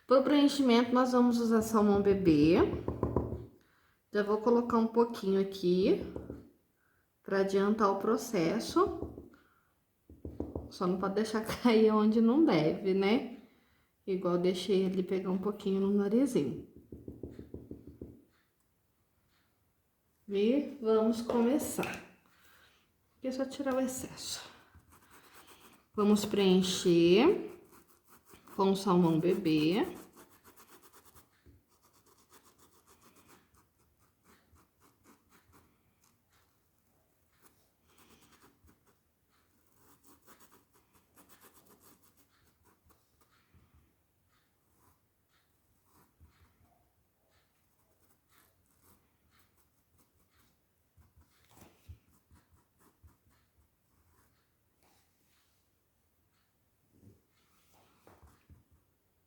Para o preenchimento, nós vamos usar salmão bebê. Já vou colocar um pouquinho aqui para adiantar o processo. Só não pode deixar cair onde não deve, né? Igual deixei ele pegar um pouquinho no narizinho. E vamos começar. Aqui é só tirar o excesso. Vamos preencher com salmão bebê.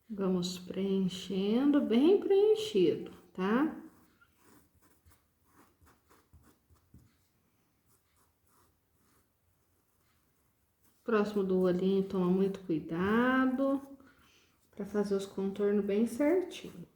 Vamos preenchendo, bem preenchido, tá? Próximo do olhinho, toma muito cuidado para fazer os contornos bem certinho.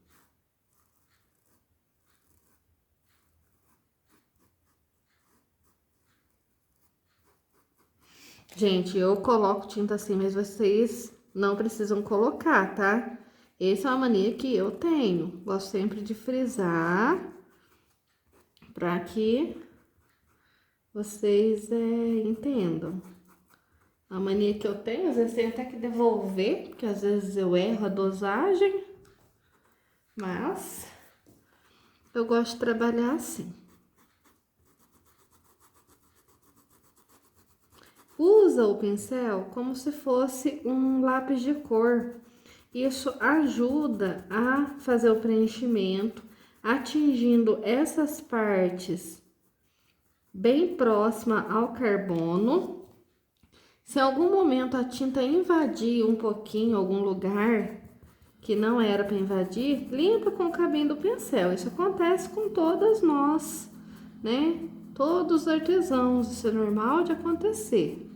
Gente, eu coloco tinta assim, mas vocês não precisam colocar, tá? Essa é uma mania que eu tenho. Gosto sempre de frisar para que vocês entendam. A mania que eu tenho, às vezes tem até que devolver, porque às vezes eu erro a dosagem, mas eu gosto de trabalhar assim. Usa o pincel como se fosse um lápis de cor. Isso ajuda a fazer o preenchimento, atingindo essas partes bem próxima ao carbono. Se em algum momento a tinta invadir um pouquinho algum lugar que não era para invadir, limpa com o cabinho do pincel. Isso acontece com todas nós, né? Todos os artesãos, isso é normal de acontecer.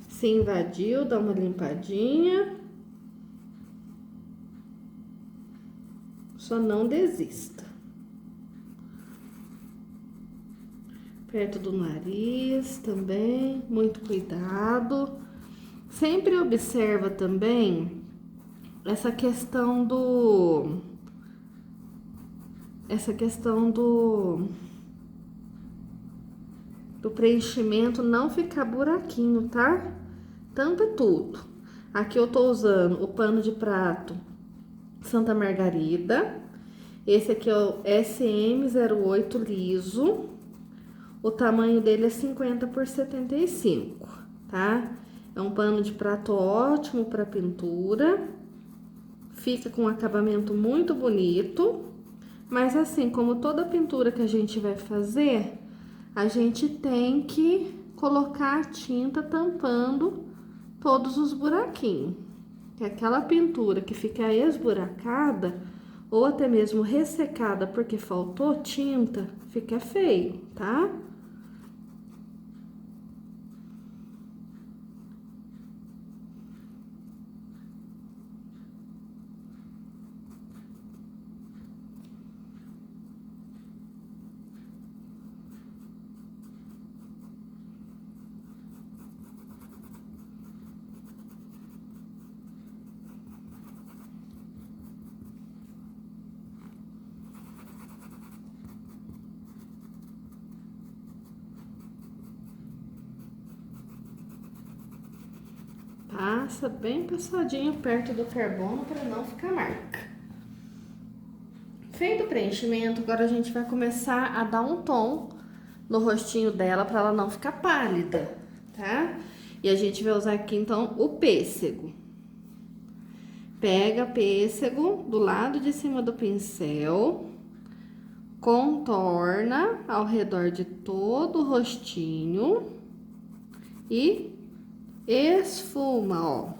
Se invadiu, dá uma limpadinha. Só não desista. Perto do nariz também, muito cuidado. Sempre observa também essa questão do preenchimento não ficar buraquinho, tá? Tampa tudo. Aqui eu tô usando o pano de prato Santa Margarida. Esse aqui é o SM08 liso. O tamanho dele é 50 por 75, tá? É um pano de prato ótimo para pintura. Fica com um acabamento muito bonito. Mas assim, como toda pintura que a gente vai fazer, a gente tem que colocar a tinta tampando todos os buraquinhos. Que aquela pintura que fica esburacada, ou até mesmo ressecada porque faltou tinta, fica feio, tá? Passa bem passadinho perto do carbono para não ficar marca. Feito o preenchimento, agora a gente vai começar a dar um tom no rostinho dela para ela não ficar pálida, tá? E a gente vai usar aqui então o pêssego. Pega pêssego do lado de cima do pincel, contorna ao redor de todo o rostinho e esfuma, ó,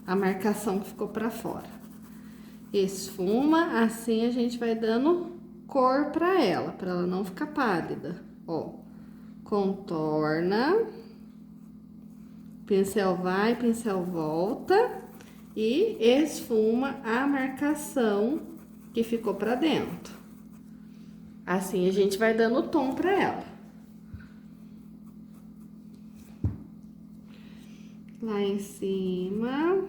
a marcação que ficou pra fora. Esfuma, assim a gente vai dando cor pra ela não ficar pálida, ó. Contorna, pincel vai, pincel volta e esfuma a marcação que ficou pra dentro. Assim a gente vai dando tom pra ela. Lá em cima.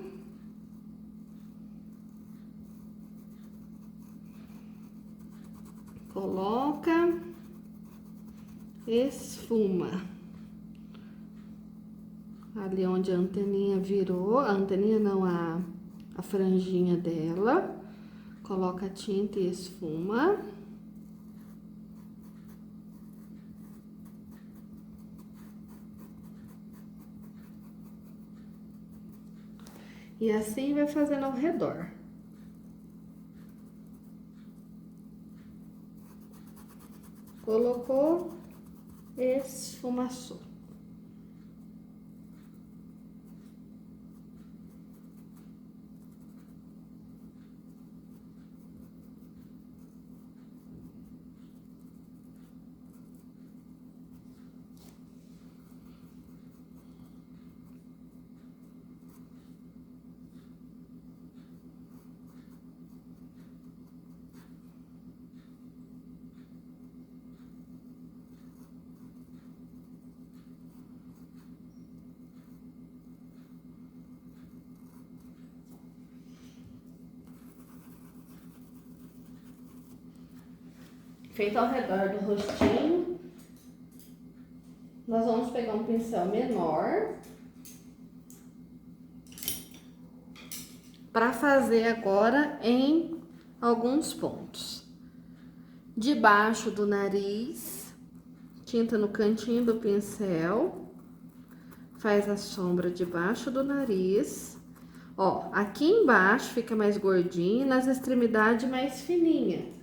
Coloca, esfuma. Ali onde a anteninha virou, a anteninha não, a franjinha dela. Coloca a tinta e esfuma. E assim vai fazendo ao redor. Colocou, esfumaçou. Feito ao redor do rostinho, nós vamos pegar um pincel menor para fazer agora em alguns pontos. Debaixo do nariz, tinta no cantinho do pincel, faz a sombra debaixo do nariz. Ó, aqui embaixo fica mais gordinho, nas extremidades mais fininha.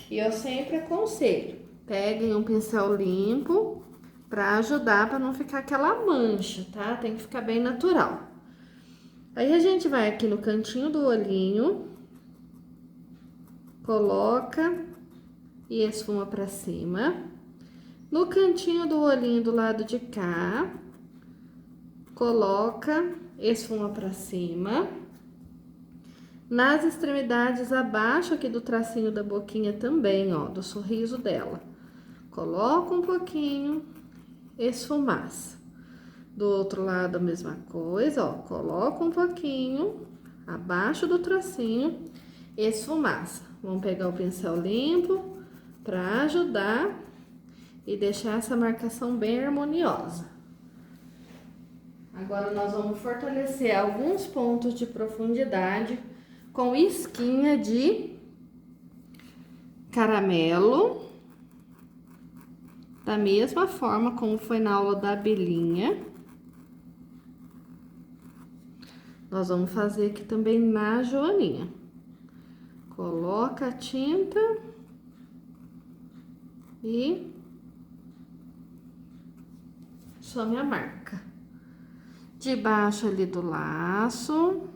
E eu sempre aconselho, peguem um pincel limpo para ajudar, para não ficar aquela mancha, tá? Tem que ficar bem natural. Aí a gente vai aqui no cantinho do olhinho, coloca e esfuma para cima. No cantinho do olhinho do lado de cá, coloca, esfuma para cima. Nas extremidades abaixo aqui do tracinho da boquinha também, ó, do sorriso dela. Coloca um pouquinho, esfumaça. Do outro lado a mesma coisa, ó, coloca um pouquinho abaixo do tracinho, esfumaça. Vamos pegar o pincel limpo para ajudar e deixar essa marcação bem harmoniosa. Agora nós vamos fortalecer alguns pontos de profundidade com isquinha de caramelo, da mesma forma como foi na aula da abelhinha. Nós vamos fazer aqui também na joaninha. Coloca a tinta e some a marca. Debaixo ali do laço.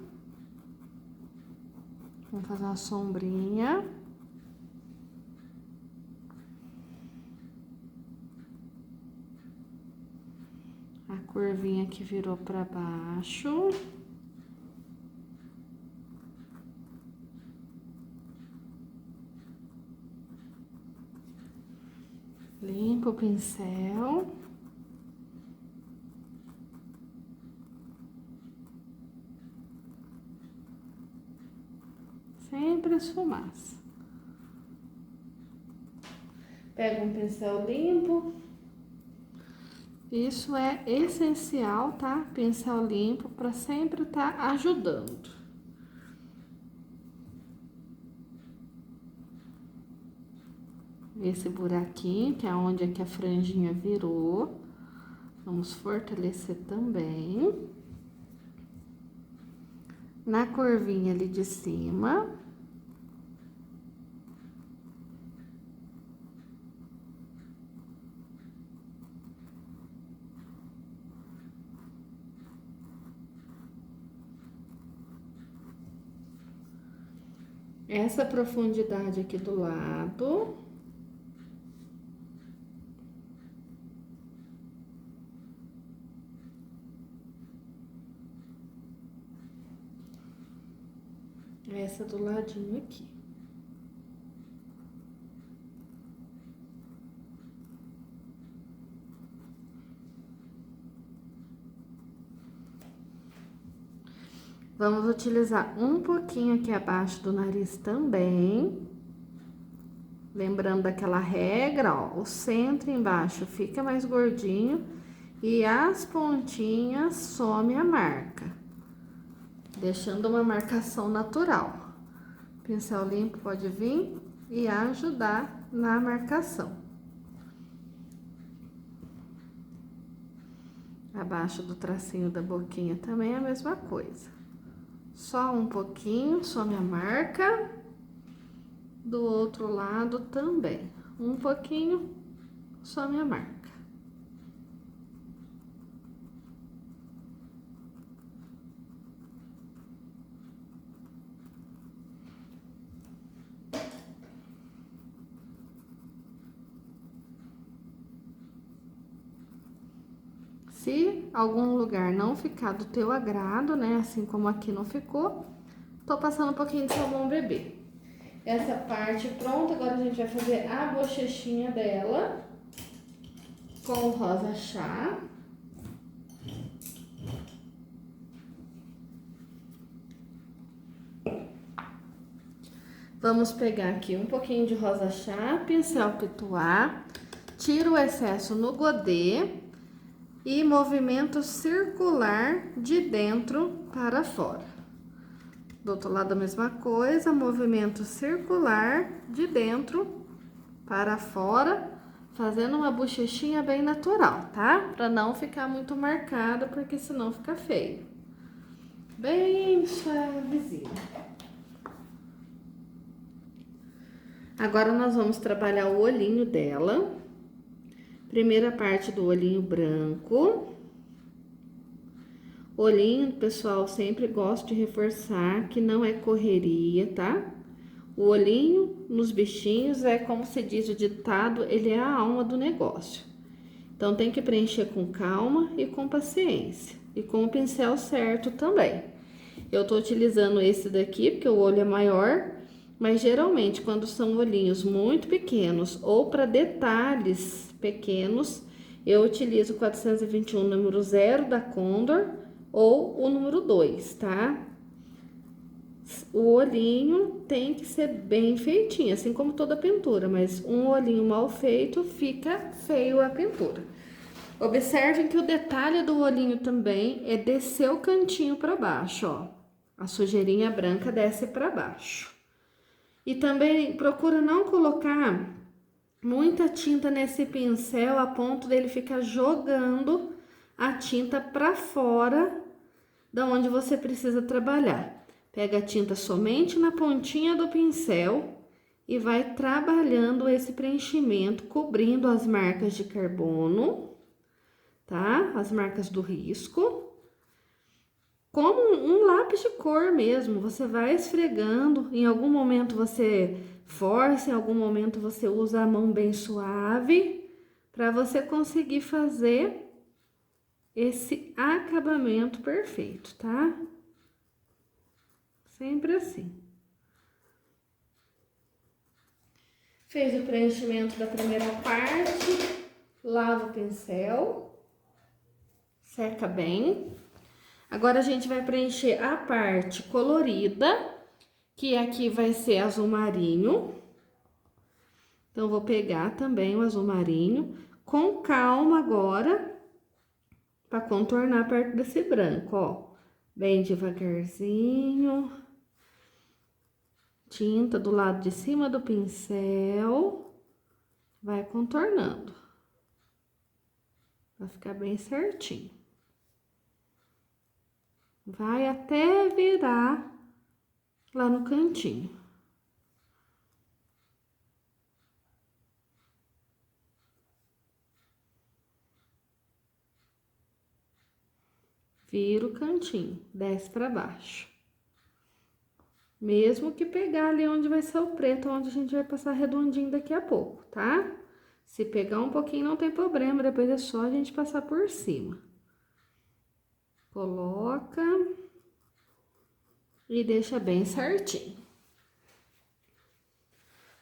Vamos fazer uma sombrinha. A curvinha que virou para baixo. Limpa o pincel. Sempre esfumaça. Pega um pincel limpo. Isso é essencial, tá? Pincel limpo para sempre tá ajudando. Esse buraquinho, que é onde aqui a franjinha virou. Vamos fortalecer também. Na curvinha ali de cima. Essa profundidade aqui do lado. Essa do ladinho aqui. Vamos utilizar um pouquinho aqui abaixo do nariz também. Lembrando daquela regra, ó, o centro embaixo fica mais gordinho e as pontinhas some a marca, deixando uma marcação natural. Pincel limpo pode vir e ajudar na marcação. Abaixo do tracinho da boquinha também é a mesma coisa. Só um pouquinho, some a marca. Do outro lado também. Um pouquinho, some a marca. Se algum lugar não ficar do teu agrado, né, assim como aqui não ficou, tô passando um pouquinho de sabão bebê. Essa parte pronta, agora a gente vai fazer a bochechinha dela com o rosa chá. Vamos pegar aqui um pouquinho de rosa chá, pincel pituá, tira o excesso no godê e movimento circular de dentro para fora. Do outro lado a mesma coisa, movimento circular de dentro para fora, fazendo uma bochechinha bem natural, tá? Para não ficar muito marcada, porque senão fica feio. Bem suavezinho. Agora nós vamos trabalhar o olhinho dela. Primeira parte do olhinho branco. Olhinho, pessoal, sempre gosto de reforçar que não é correria, tá? O olhinho nos bichinhos é como se diz o ditado, ele é a alma do negócio. Então, tem que preencher com calma e com paciência. E com o pincel certo também. Eu tô utilizando esse daqui porque o olho é maior, mas geralmente quando são olhinhos muito pequenos ou para detalhes pequenos, eu utilizo o 421 número 0 da Condor ou o número 2, tá? O olhinho tem que ser bem feitinho, assim como toda pintura, mas um olhinho mal feito fica feio a pintura. Observem que o detalhe do olhinho também é descer o cantinho para baixo, ó. A sujeirinha branca desce para baixo. E também procura não colocar muita tinta nesse pincel a ponto dele ficar jogando a tinta para fora da onde você precisa trabalhar. Pega a tinta somente na pontinha do pincel e vai trabalhando esse preenchimento, cobrindo as marcas de carbono, tá? As marcas do risco. Como um lápis de cor mesmo, você vai esfregando, em algum momento você força, em algum momento você usa a mão bem suave, para você conseguir fazer esse acabamento perfeito, tá? Sempre assim. Fez o preenchimento da primeira parte, lava o pincel, seca bem. Agora a gente vai preencher a parte colorida, que aqui vai ser azul marinho. Então, vou pegar também o azul marinho, com calma agora, para contornar perto desse branco, ó. Bem devagarzinho. Tinta do lado de cima do pincel. Vai contornando. Vai ficar bem certinho. Vai até virar lá no cantinho. Vira o cantinho, desce para baixo. Mesmo que pegar ali onde vai ser o preto, onde a gente vai passar redondinho daqui a pouco, tá? Se pegar um pouquinho não tem problema, depois é só a gente passar por cima. Coloca. e deixa bem certinho.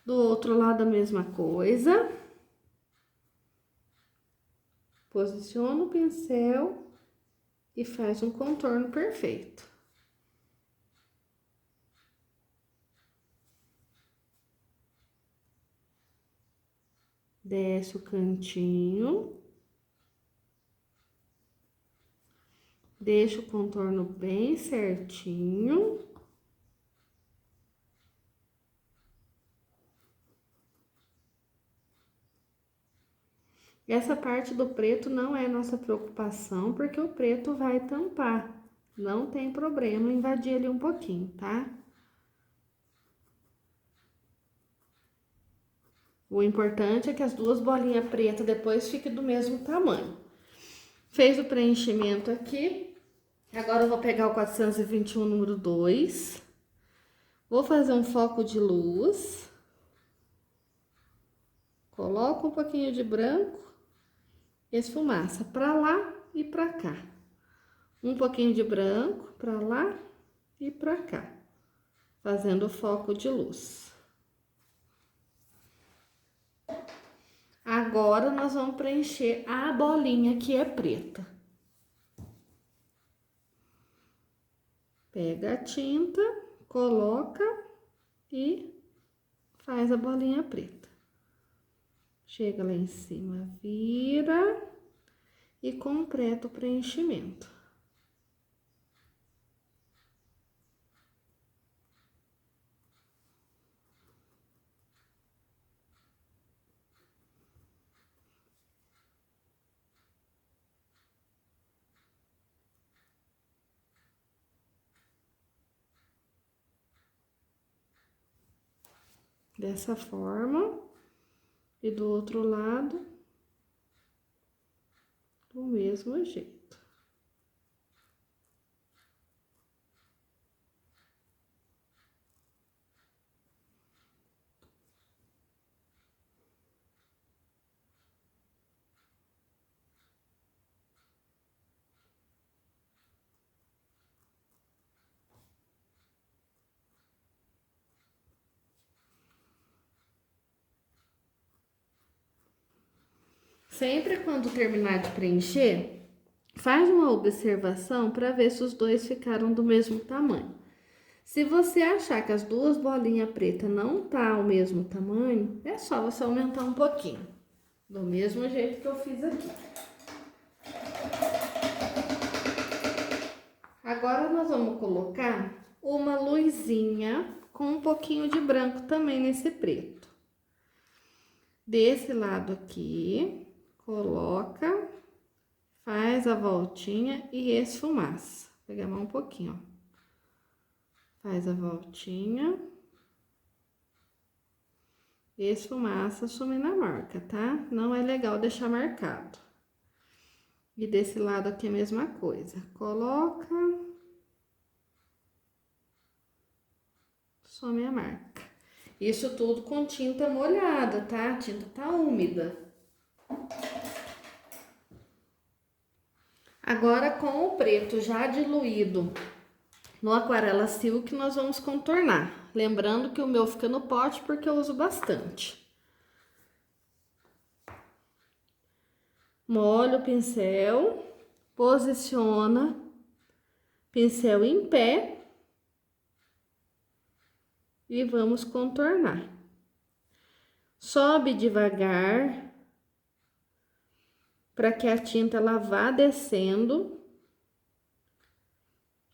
Do outro lado a mesma coisa. Posiciona o pincel e faz um contorno perfeito. Desce o cantinho. Deixa o contorno bem certinho. Essa parte do preto não é nossa preocupação, porque o preto vai tampar. Não tem problema invadir ali um pouquinho, tá? O importante é que as duas bolinhas pretas depois fiquem do mesmo tamanho. Fez o preenchimento aqui. Agora eu vou pegar o 421 número 2. Vou fazer um foco de luz. Coloco um pouquinho de branco. Esfumaça pra lá e pra cá. Um pouquinho de branco pra lá e pra cá. Fazendo o foco de luz. Agora, nós vamos preencher a bolinha que é preta. Pega a tinta, coloca e faz a bolinha preta. Chega lá em cima, vira e completa o preenchimento. Dessa forma, e do outro lado, do mesmo jeito. Sempre quando terminar de preencher, faz uma observação para ver se os dois ficaram do mesmo tamanho. Se você achar que as duas bolinhas pretas não tá ao mesmo tamanho, é só você aumentar um pouquinho. Do mesmo jeito que eu fiz aqui. Agora nós vamos colocar uma luzinha com um pouquinho de branco também nesse preto. Desse lado aqui, coloca, faz a voltinha e esfumaça. Vou pegar mais um pouquinho, ó. Faz a voltinha. Esfumaça, some na marca, tá? Não é legal deixar marcado. E desse lado aqui a mesma coisa. Coloca. Some a marca. Isso tudo com tinta molhada, tá? A tinta tá úmida. Agora, com o preto já diluído no Aquarela Silk, nós vamos contornar. Lembrando que o meu fica no pote porque eu uso bastante. Molha o pincel, posiciona pincel em pé e vamos contornar. Sobe devagar para que a tinta ela vá descendo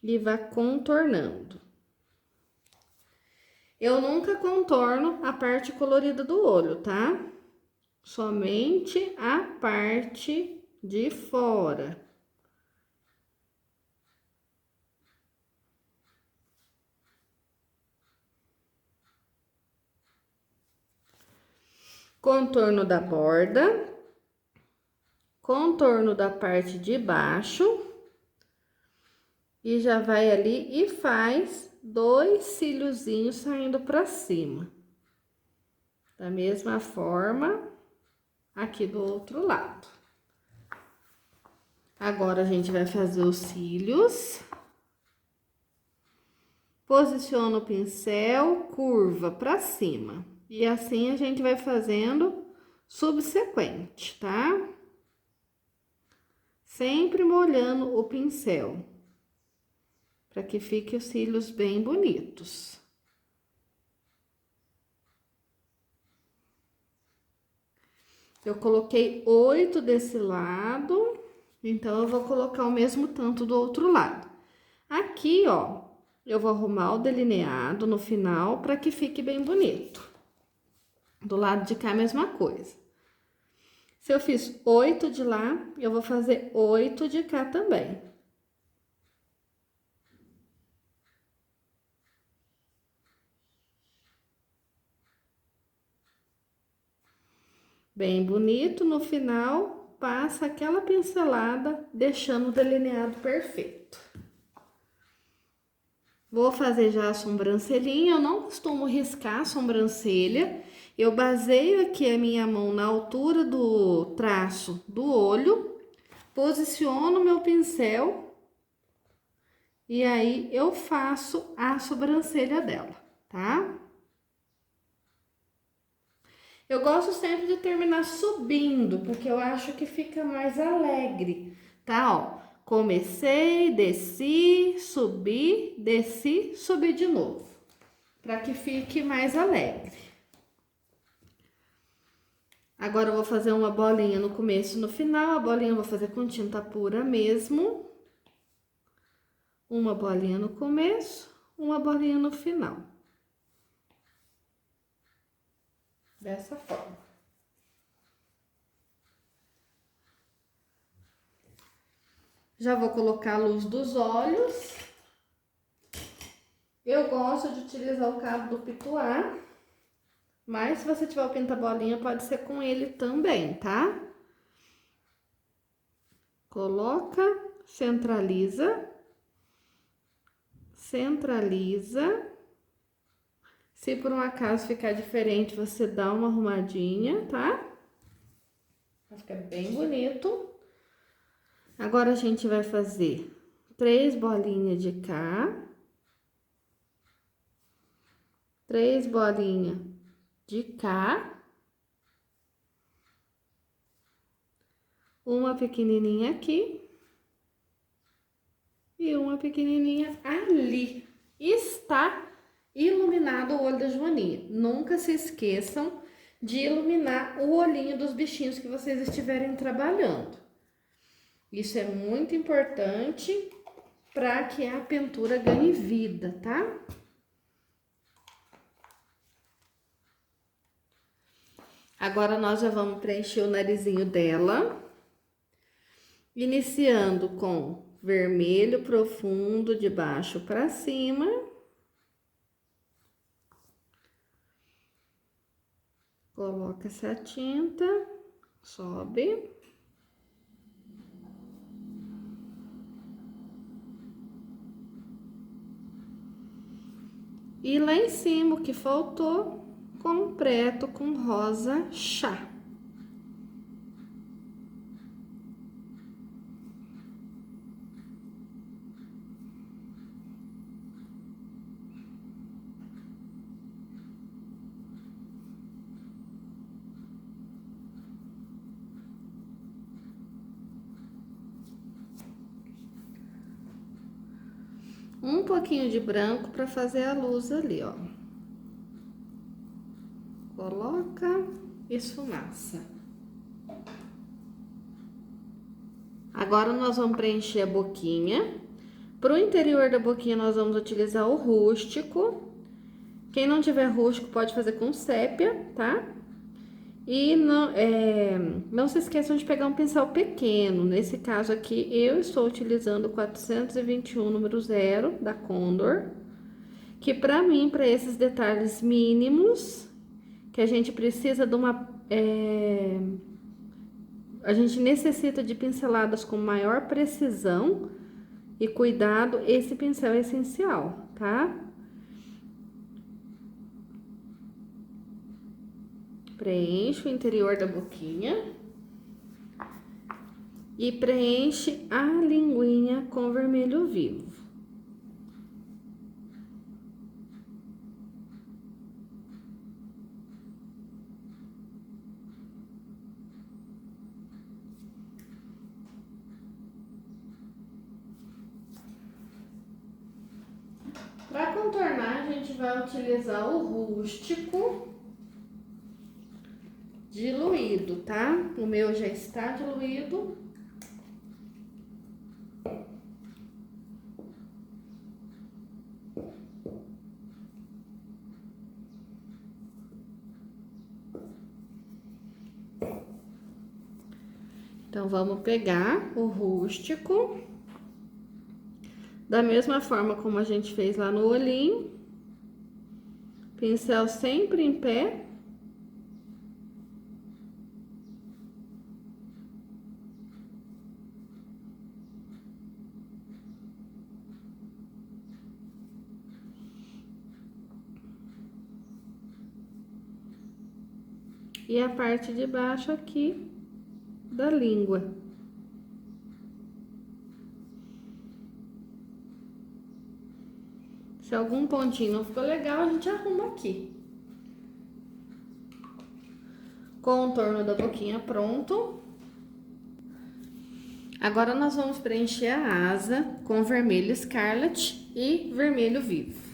e vá contornando. Eu nunca contorno a parte colorida do olho, tá? Somente a parte de fora. Contorno da borda, contorno da parte de baixo. E já vai ali e faz 2 cíliozinhos saindo pra cima. Da mesma forma, aqui do outro lado. Agora, a gente vai fazer os cílios. posiciona o pincel, curva para cima. E assim a gente vai fazendo subsequente, tá? Sempre molhando o pincel, para que fiquem os cílios bem bonitos. Eu coloquei 8 desse lado, então eu vou colocar o mesmo tanto do outro lado. Aqui, ó, eu vou arrumar o delineado no final para que fique bem bonito. Do lado de cá, a mesma coisa. Se eu fiz 8 de lá, eu vou fazer 8 de cá também. Bem bonito, no final, passa aquela pincelada, deixando o delineado perfeito. Vou fazer já a sobrancelhinha, eu não costumo riscar a sobrancelha. Eu baseio aqui a minha mão na altura do traço do olho, posiciono meu pincel e aí eu faço a sobrancelha dela, tá? Eu gosto sempre de terminar subindo, porque eu acho que fica mais alegre, tá? Ó, comecei, desci, subi de novo, para que fique mais alegre. Agora eu vou fazer uma bolinha no começo e no final. A bolinha eu vou fazer com tinta pura mesmo. Uma bolinha no começo, uma bolinha no final. Dessa forma. Já vou colocar a luz dos olhos. Eu gosto de utilizar o cabo do pituá, mas se você tiver o pinta-bolinha, pode ser com ele também, tá? Coloca, centraliza, centraliza. Se por um acaso ficar diferente, você dá uma arrumadinha, tá? Vai ficar bem bonito. Agora a gente vai fazer 3 bolinhas de cá. 3 bolinhas de cá. Uma pequenininha aqui. E uma pequenininha ali. Está iluminado o olho da Joaninha. Nunca se esqueçam de iluminar o olhinho dos bichinhos que vocês estiverem trabalhando. Isso é muito importante para que a pintura ganhe vida, tá? Agora, nós já vamos preencher o narizinho dela. Iniciando com vermelho profundo de baixo para cima. Coloca essa tinta, sobe. E lá em cima, o que faltou, completo com rosa chá. Um pouquinho de branco para fazer a luz ali, ó. Coloca, esfumaça. Agora, nós vamos preencher a boquinha. Pro interior da boquinha, nós vamos utilizar o rústico. Quem não tiver rústico, pode fazer com sépia, tá? E não se esqueçam de pegar um pincel pequeno. Nesse caso aqui, eu estou utilizando o 421 número 0 da Condor. Que pra mim, para esses detalhes mínimos, que a gente precisa de uma... a gente necessita de pinceladas com maior precisão e cuidado, esse pincel é essencial, tá? Preenche o interior da boquinha e preenche a linguinha com vermelho vivo. a gente vai utilizar o rústico diluído, tá? O meu já está diluído. Então, vamos pegar o rústico, da mesma forma como a gente fez lá no olhinho, pincel sempre em pé. E a parte de baixo aqui da língua. Se algum pontinho não ficou legal, a gente arruma aqui. Contorno da boquinha pronto. Agora nós vamos preencher a asa com vermelho Scarlet e vermelho vivo.